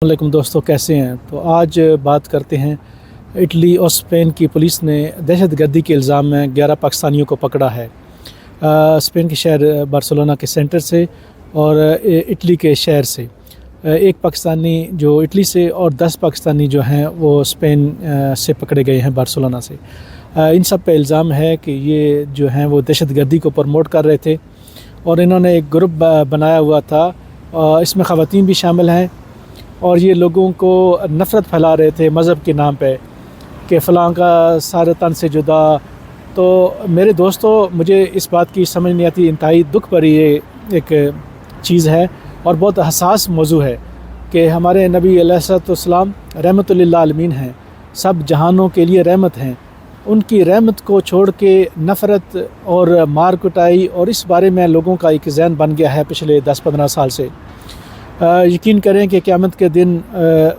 वालेकुम दोस्तों, कैसे हैं। तो आज बात करते हैं इटली और स्पेन की पुलिस ने दहशतगर्दी के इल्ज़ाम में 11 पाकिस्तानियों को पकड़ा है। स्पेन के शहर बार्सिलोना के सेंटर से और इटली के शहर से। एक पाकिस्तानी जो इटली से और 10 पाकिस्तानी जो हैं वो स्पेन से पकड़े गए हैं बार्सिलोना से। इन सब पे इल्ज़ाम है कि ये जो हैं वो दहशतगर्दी को प्रमोट कर रहे थे और इन्होंने एक ग्रुप बनाया हुआ था। इसमें ख़वातीन भी शामिल हैं और ये लोगों को नफ़रत फैला रहे थे मज़हब के नाम पे कि फ़लाँ का सारे तन से जुदा। तो मेरे दोस्तों, मुझे इस बात की समझ नहीं आती, इंतहाई दुख भरी ये एक चीज़ है और बहुत हसास मौजू है कि हमारे नबी अलैहिस्सलाम रहमतुल लिल आलमीन हैं, सब जहानों के लिए रहमत हैं। उनकी रहमत को छोड़ के नफ़रत और मार कुटाई और इस बारे में लोगों का एक ज़हन बन गया है पिछले 10-15 साल से। यकीन करें कि क़यामत के दिन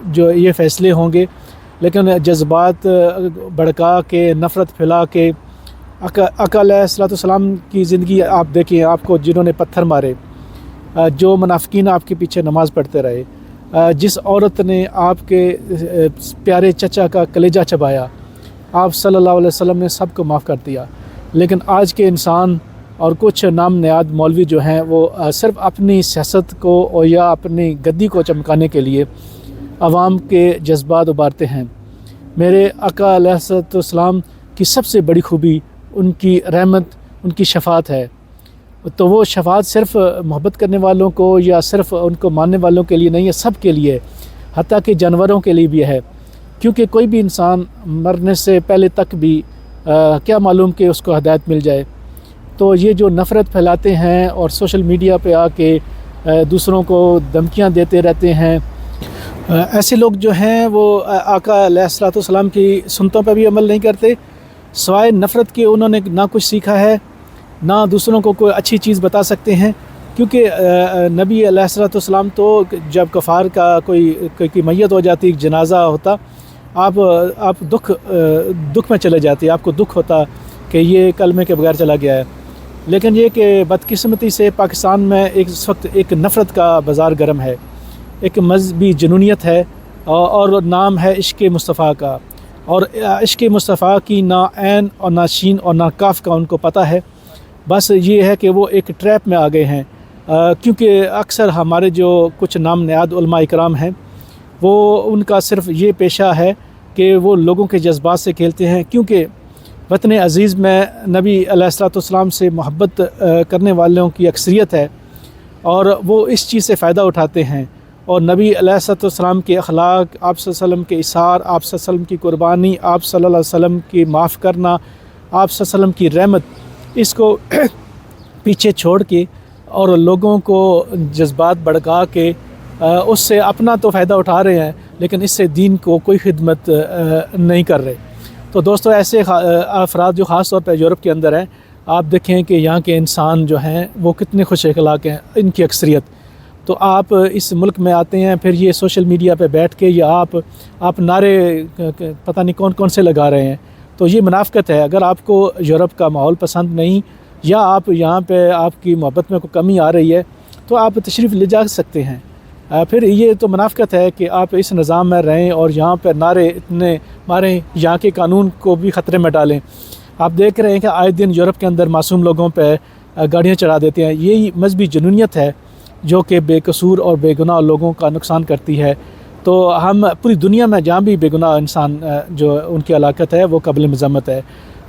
जो ये फ़ैसले होंगे, लेकिन जज्बात भड़का के नफ़रत फैला के आका अलैहिस्सलाम की ज़िंदगी आप देखें, आपको जिन्होंने पत्थर मारे, जो मुनाफ़िकीन आपके पीछे नमाज़ पढ़ते रहे, जिस औरत ने आपके प्यारे चचा का कलेजा चबाया, आप सल्लल्लाहु अलैहि वसल्लम ने सबको माफ़ कर दिया। लेकिन आज के इंसान और कुछ नाम नयाद मौलवी जो हैं वो सिर्फ़ अपनी सियासत को और या अपनी गद्दी को चमकाने के लिए आवाम के जज्बात उबारते हैं। मेरे आका अलैहिस्सलाम की सबसे बड़ी खूबी उनकी रहमत, उनकी शफ़ाअत है। तो वो शफ़ाअत सिर्फ़ मोहब्बत करने वालों को या सिर्फ़ उनको मानने वालों के लिए नहीं है, सब के लिए, हत्ता कि जानवरों के लिए भी है। क्योंकि कोई भी इंसान मरने से पहले तक भी क्या मालूम कि उसको हिदायत मिल जाए। तो ये जो नफ़रत फैलाते हैं और सोशल मीडिया पे आके दूसरों को धमकियां देते रहते हैं, ऐसे लोग जो हैं वो आका अलैहिस्सलाम की सुन्नतों पे भी अमल नहीं करते। सवाए नफ़रत के उन्होंने ना कुछ सीखा है, ना दूसरों को कोई अच्छी चीज़ बता सकते हैं। क्योंकि नबी अलैहिस्सलाम तो जब कफ़ार का कोई मैयत हो जाती, जनाजा होता, आप दुख में चले जाते, आपको दुख होता कि ये कलमे के बगैर चला गया है। लेकिन ये कि बदकिस्मती से पाकिस्तान में इस वक्त एक नफ़रत का बाज़ार गर्म है, एक मज़हबी जुनूनियत है और नाम है इश्क़ मुस्तफ़ा का। और इश्क़ मुस्तफ़ा की ना ऐन और ना शीन और ना काफ का उनको पता है। बस ये है कि वो एक ट्रैप में आ गए हैं। क्योंकि अक्सर हमारे जो कुछ नाम नयाद उलमा इकराम हैं, वो उनका सिर्फ़ ये पेशा है कि वो लोगों के जज्बात से खेलते हैं। क्योंकि वतन अज़ीज़ में नबी अलैहिस्सलाम से मोहब्बत करने वालों की अक्सरियत है और वो इस चीज़ से फ़ायदा उठाते हैं। और नबी अलैहिस्सलाम के अखलाक, आप सल्लल्लाहु अलैहि वसल्लम के इसार, आप सल्लल्लाहु अलैहि वसल्लम की कुर्बानी, आप सल्लल्लाहु अलैहि वसल्लम की माफ़ करना, आप सल्लल्लाहु अलैहि वसल्लम की रहमत, इसको पीछे छोड़ के और लोगों को जज्बात भड़का के उससे अपना तो फ़ायदा उठा रहे हैं, लेकिन इससे दीन को कोई खिदमत नहीं कर रहे। तो दोस्तों, ऐसे अफराद जो ख़ास तौर पर यूरोप के अंदर हैं, आप देखें कि यहाँ के इंसान जो हैं वो कितने खुश अखलाक हैं, इनकी अक्सरियत। तो आप इस मुल्क में आते हैं, फिर ये सोशल मीडिया पे बैठ के या आप नारे पता नहीं कौन कौन से लगा रहे हैं। तो ये मुनाफ़िकत है। अगर आपको यूरोप का माहौल पसंद नहीं या आप यहाँ पे आपकी मोहब्बत में कोई कमी आ रही है, तो आप तशरीफ़ ले जा सकते हैं। फिर ये तो मुनाफ़िकत है कि आप इस निज़ाम में रहें और यहाँ पर नारे इतने मारें, यहाँ के कानून को भी ख़तरे में डालें। आप देख रहे हैं कि आए दिन यूरोप के अंदर मासूम लोगों पर गाड़ियाँ चढ़ा देते हैं। यही मजहबी जुनूनियत है जो कि बेकसूर और बेगुनाह लोगों का नुकसान करती है। तो हम पूरी दुनिया में जहाँ भी बेगुनाह इंसान जो उनकी हलाकत है वो काबिल मज़म्मत है।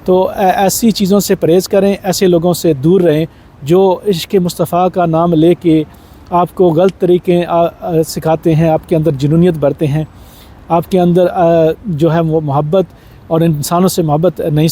तो ऐसी चीज़ों से परहेज़ करें, ऐसे लोगों से दूर रहें जो इश्क़ मुस्तफ़ा का नाम ले के आपको गलत तरीके सिखाते हैं, आपके अंदर जुनूनियत भरते हैं, आपके अंदर जो है वो मोहब्बत और इंसानों से मोहब्बत नहीं